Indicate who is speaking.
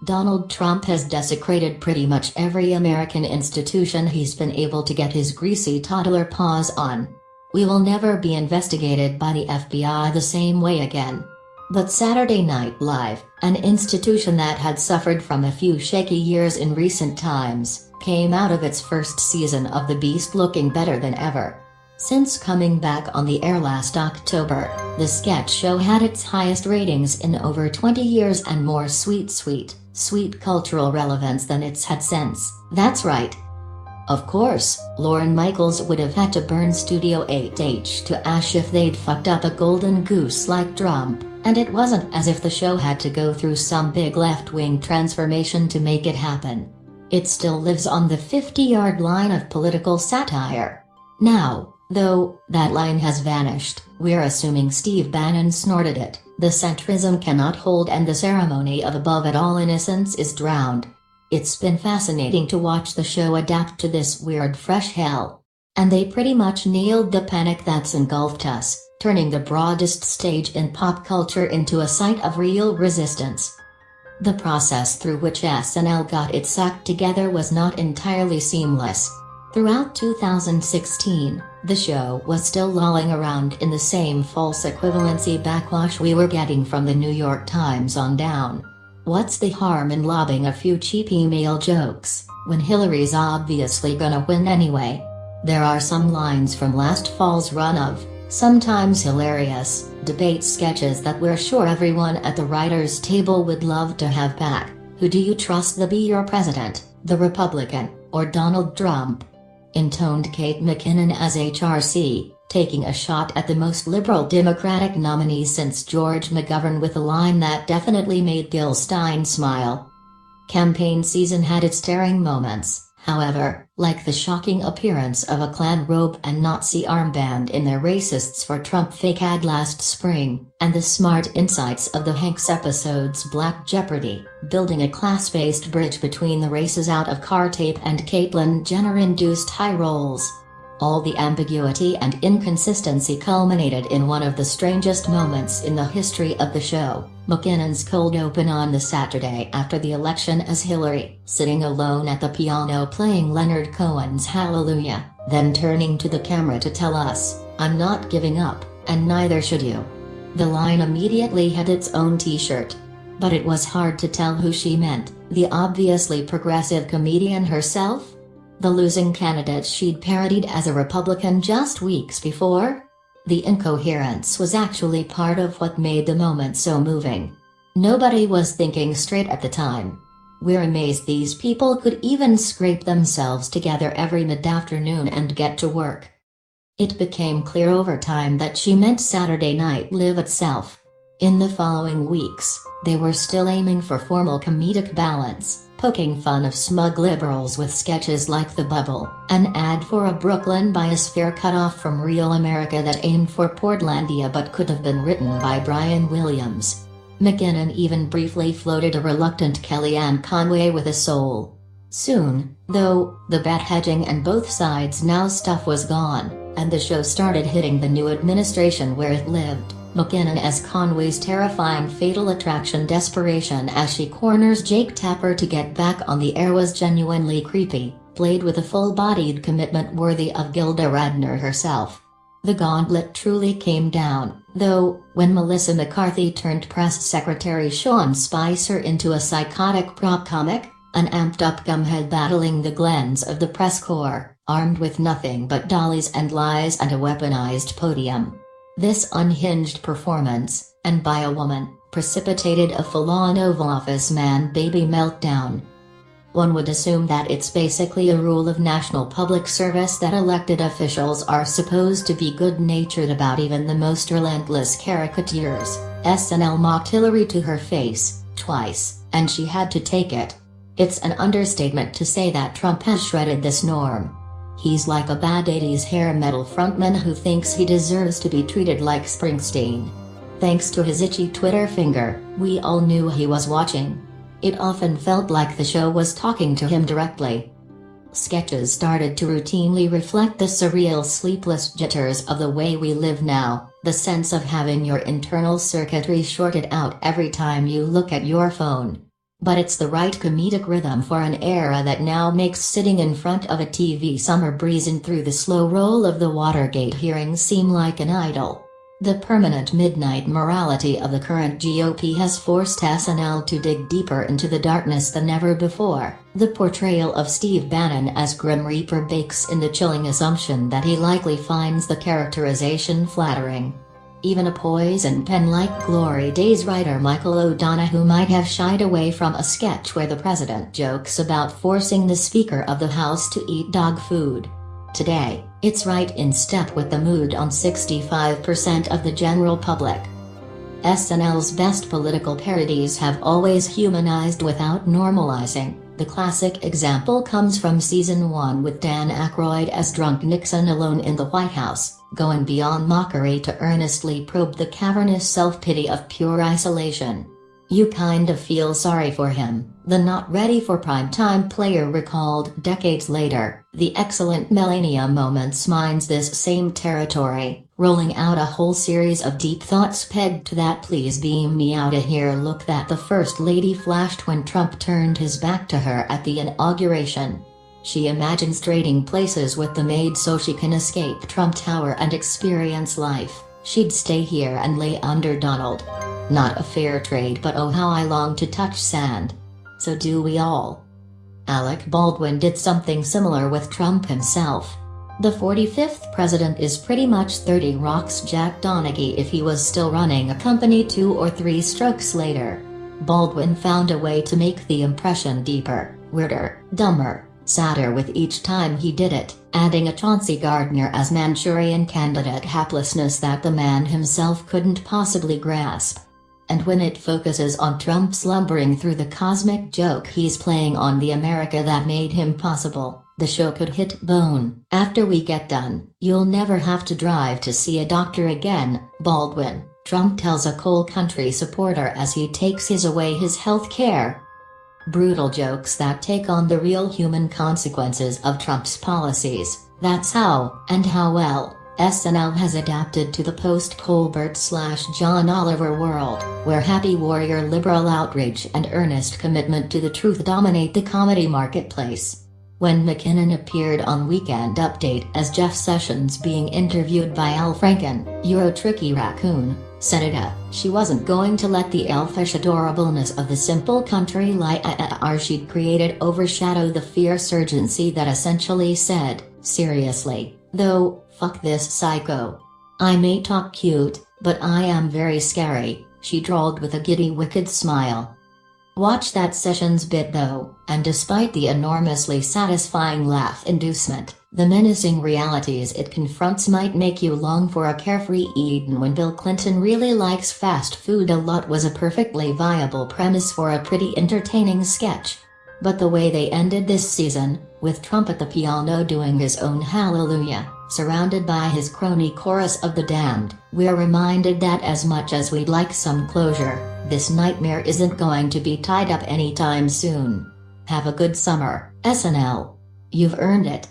Speaker 1: Donald Trump has desecrated pretty much every American institution he's been able to get his greasy toddler paws on. We will never be investigated by the FBI the same way again. But Saturday Night Live, an institution that had suffered from a few shaky years in recent times, came out of its first season of The Beast looking better than ever. Since coming back on the air last October, the sketch show had its highest ratings in over 20 years and more sweet cultural relevance than it's had since. That's right. Of course, Lorne Michaels would have had to burn Studio 8H to ash if they'd fucked up a golden goose like Trump, and it wasn't as if the show had to go through some big left-wing transformation to make it happen. It still lives on the 50-yard line of political satire. Now, though, that line has vanished, we're assuming Steve Bannon snorted it, the centrism cannot hold and the ceremony of above it all innocence is drowned. It's been fascinating to watch the show adapt to this weird fresh hell. And they pretty much nailed the panic that's engulfed us, turning the broadest stage in pop culture into a site of real resistance. The process through which SNL got its act together was not entirely seamless. Throughout 2016, the show was still lolling around in the same false equivalency backwash we were getting from the New York Times on down. What's the harm in lobbing a few cheap email jokes, when Hillary's obviously gonna win anyway? There are some lines from last fall's run of, sometimes hilarious, debate sketches that we're sure everyone at the writers' table would love to have back. Who do you trust to be your president, the Republican, or Donald Trump? Intoned Kate McKinnon as HRC, taking a shot at the most liberal Democratic nominee since George McGovern with a line that definitely made Gil Stein smile. Campaign season had its daring moments, however, like the shocking appearance of a Klan robe and Nazi armband in their Racists for Trump fake ad last spring, and the smart insights of the Hanks episode's Black Jeopardy, building a class-based bridge between the races out of car tape and Caitlyn Jenner-induced high rolls. All the ambiguity and inconsistency culminated in one of the strangest moments in the history of the show, McKinnon's cold open on the Saturday after the election as Hillary, sitting alone at the piano playing Leonard Cohen's Hallelujah, then turning to the camera to tell us, "I'm not giving up, and neither should you." The line immediately had its own t-shirt. But it was hard to tell who she meant, the obviously progressive comedian herself? The losing candidate she'd parodied as a Republican just weeks before? The incoherence was actually part of what made the moment so moving. Nobody was thinking straight at the time. We're amazed these people could even scrape themselves together every mid-afternoon and get to work. It became clear over time that she meant Saturday Night Live itself. In the following weeks, they were still aiming for formal comedic balance, poking fun of smug liberals with sketches like The Bubble, an ad for a Brooklyn biosphere cut off from Real America that aimed for Portlandia but could have been written by Brian Williams. McKinnon even briefly floated a reluctant Kellyanne Conway with a soul. Soon, though, the bet hedging and both sides now stuff was gone, and the show started hitting the new administration where it lived. McKinnon as Conway's terrifying fatal attraction desperation as she corners Jake Tapper to get back on the air was genuinely creepy, played with a full-bodied commitment worthy of Gilda Radner herself. The gauntlet truly came down, though, when Melissa McCarthy turned press secretary Sean Spicer into a psychotic prop comic, an amped-up gumhead battling the glens of the press corps, armed with nothing but dollies and lies and a weaponized podium. This unhinged performance, and by a woman, precipitated a full-on Oval Office man-baby meltdown. One would assume that it's basically a rule of national public service that elected officials are supposed to be good-natured about even the most relentless caricatures. SNL mocked Hillary to her face, twice, and she had to take it. It's an understatement to say that Trump has shredded this norm. He's like a bad 80s hair metal frontman who thinks he deserves to be treated like Springsteen. Thanks to his itchy Twitter finger, we all knew he was watching. It often felt like the show was talking to him directly. Sketches started to routinely reflect the surreal sleepless jitters of the way we live now, the sense of having your internal circuitry shorted out every time you look at your phone. But it's the right comedic rhythm for an era that now makes sitting in front of a TV summer breezing through the slow roll of the Watergate hearings seem like an idol. The permanent midnight morality of the current GOP has forced SNL to dig deeper into the darkness than ever before. The portrayal of Steve Bannon as Grim Reaper bakes in the chilling assumption that he likely finds the characterization flattering. Even a poison pen like Glory Days writer Michael O'Donoghue might have shied away from a sketch where the president jokes about forcing the Speaker of the House to eat dog food. Today, it's right in step with the mood on 65% of the general public. SNL's best political parodies have always humanized without normalizing. The classic example comes from Season 1 with Dan Aykroyd as drunk Nixon alone in the White House, going beyond mockery to earnestly probe the cavernous self-pity of pure isolation. You kind of feel sorry for him, the not ready for primetime player recalled decades later. The excellent Melania Moments mines this same territory, rolling out a whole series of deep thoughts pegged to that "please beam me outta here" look that the First Lady flashed when Trump turned his back to her at the inauguration. She imagines trading places with the maid so she can escape Trump Tower and experience life. She'd stay here and lay under Donald. Not a fair trade, but oh how I long to touch sand. So do we all. Alec Baldwin did something similar with Trump himself. The 45th president is pretty much 30 Rock's Jack Donaghy if he was still running a company 2 or 3 strokes later. Baldwin found a way to make the impression deeper, weirder, dumber, sadder with each time he did it, adding a Chauncey Gardner as Manchurian Candidate haplessness that the man himself couldn't possibly grasp. And when it focuses on Trump slumbering through the cosmic joke he's playing on the America that made him possible, the show could hit bone. After we get done, you'll never have to drive to see a doctor again, Baldwin, Trump tells a coal country supporter as he takes away his health care. Brutal jokes that take on the real human consequences of Trump's policies. That's how, and how well, SNL has adapted to the post-Colbert/John Oliver world, where happy warrior liberal outrage and earnest commitment to the truth dominate the comedy marketplace. When McKinnon appeared on Weekend Update as Jeff Sessions being interviewed by Al Franken, "You're a tricky raccoon," Senator, she wasn't going to let the elfish adorableness of the simple country liar she'd created overshadow the fierce urgency that essentially said, "Seriously, though, fuck this psycho. I may talk cute, but I am very scary," she drawled with a giddy wicked smile. Watch that Sessions bit though, and despite the enormously satisfying laugh inducement, the menacing realities it confronts might make you long for a carefree Eden when Bill Clinton really likes fast food a lot was a perfectly viable premise for a pretty entertaining sketch. But the way they ended this season, with Trump at the piano doing his own hallelujah, surrounded by his crony chorus of the damned, we're reminded that as much as we'd like some closure, this nightmare isn't going to be tied up anytime soon. Have a good summer, SNL. You've earned it.